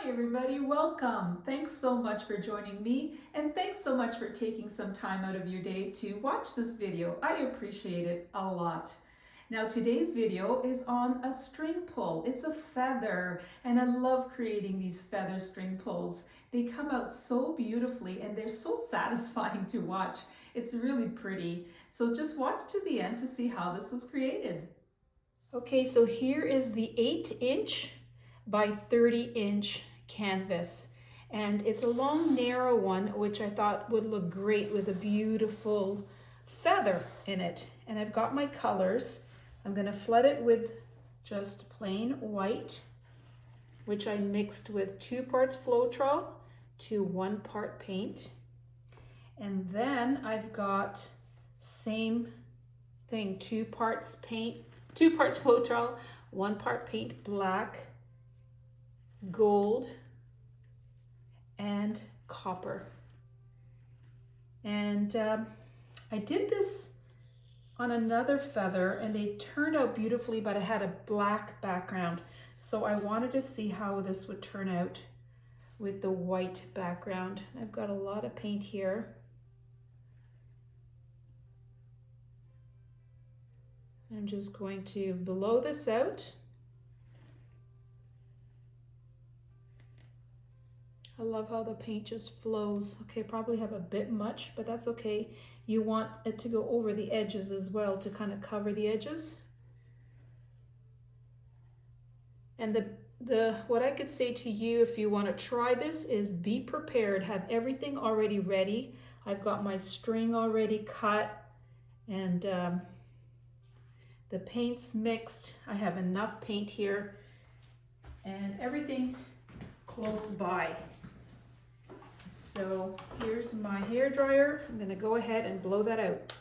Hi everybody, welcome. Thanks so much for joining me, and thanks so much for taking some time out of your day to watch this video. I appreciate it a lot. Now today's video is on a string pull. It's a feather, and I love creating these feather string pulls. They come out so beautifully and they're so satisfying to watch. It's really pretty. So just watch to the end to see how this was created. Okay, so here is the 8" by 30" canvas, and it's a long narrow one, which I thought would look great with a beautiful feather in it. And I've got my colors. I'm going to flood it with just plain white, which I mixed with 2 parts Floetrol to 1 part paint. And then I've got same thing, 2 parts paint, 2 parts Floetrol, 1 part paint black, gold, and copper. And I did this on another feather and they turned out beautifully, but I had a black background. So I wanted to see how this would turn out with the white background. I've got a lot of paint here. I'm just going to blow this out. I love how the paint just flows. Okay, probably have a bit much, but that's okay. You want it to go over the edges as well to kind of cover the edges. And what I could say to you if you want to try this is be prepared. Have everything already ready. I've got my string already cut and the paint's mixed. I have enough paint here and everything close by. So here's my hair dryer. I'm going to go ahead and blow that out.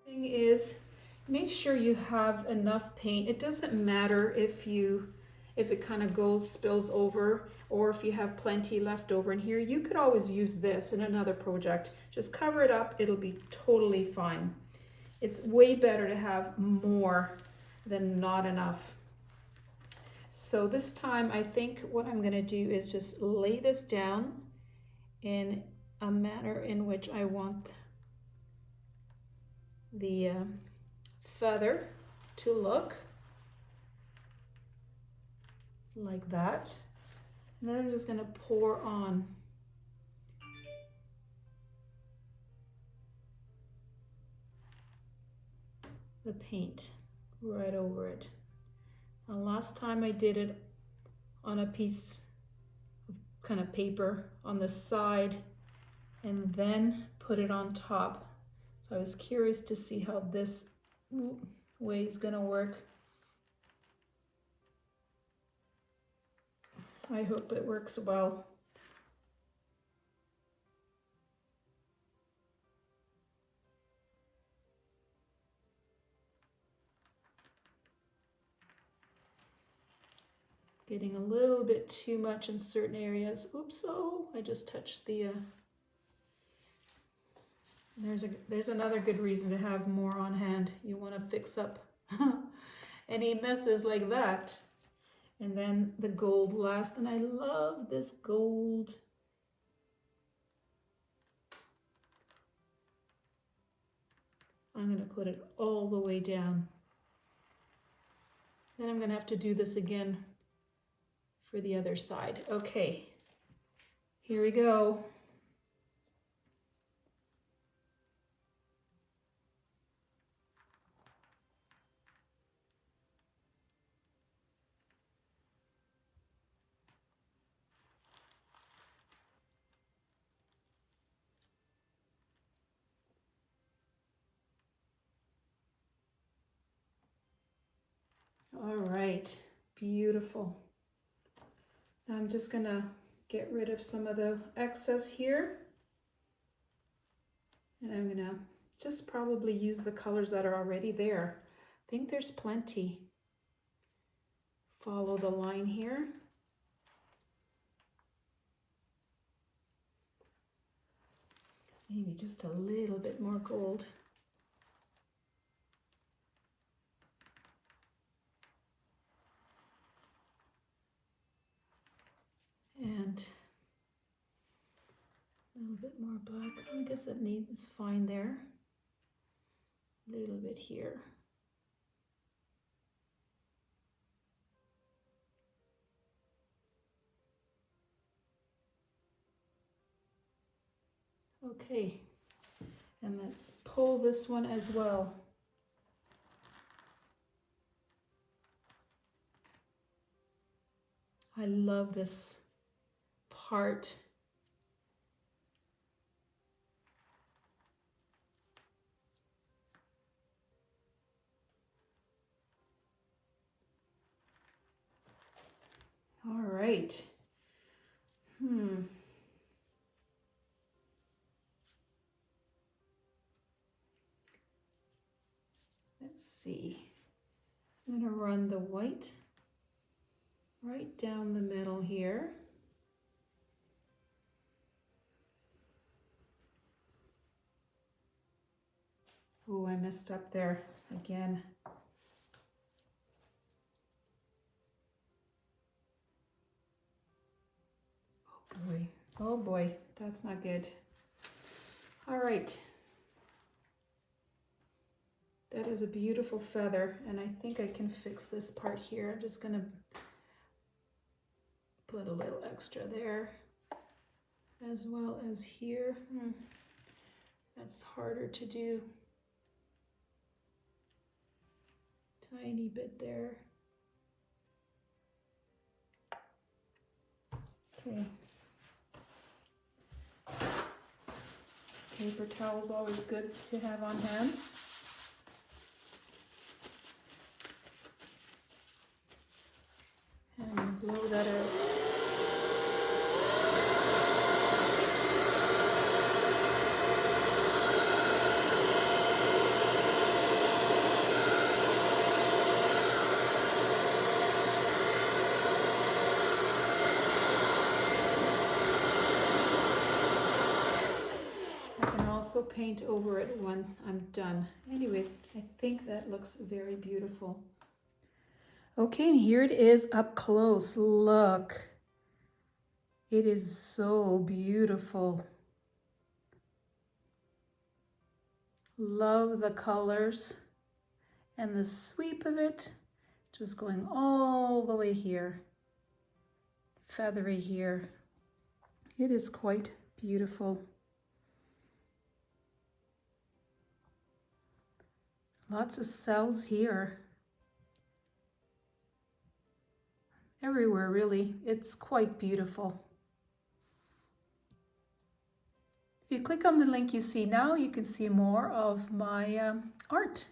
Thing is, make sure you have enough paint. It doesn't matter if it kind of spills over, or if you have plenty left over in here. You could always use this in another project. Just cover it up, it'll be totally fine. It's way better to have more than not enough. So this time I think what I'm going to do is just lay this down in a manner in which I want the feather to look. Like that. And then I'm just going to pour on the paint right over it. Now, last time I did it on a piece of kind of paper on the side and then put it on top. So I was curious to see how this way is going to work. I hope it works well. Getting a little bit too much in certain areas. Oops, oh, I just touched the, there's another good reason to have more on hand. You want to fix up any messes like that. And then the gold last, and I love this gold. I'm going to put it all the way down. Then I'm going to have to do this again for the other side. Okay, here we go. All right, beautiful. I'm just gonna get rid of some of the excess here. And I'm gonna just probably use the colors that are already there. I think there's plenty. follow the line here. Maybe just a little bit more gold. And a little bit more black. I guess it needs fine there. A little bit here. Okay, and let's pull this one as well. I love this part. All right. Let's see. I'm going to run the white right down the middle here. Oh, I messed up there again. Oh boy, that's not good. All right. That is a beautiful feather, and I think I can fix this part here. I'm just gonna put a little extra there, as well as here. That's harder to do. Tiny bit there. Okay. Paper towel is always good to have on hand. And blow that out. Also paint over it when I'm done. Anyway, I think that looks very beautiful. Okay, and here it is up close. Look. It is so beautiful. Love the colors and the sweep of it, just going all the way here. Feathery here. It is quite beautiful. Lots of cells here. Everywhere, really. It's quite beautiful. If you click on the link you see now, you can see more of my art.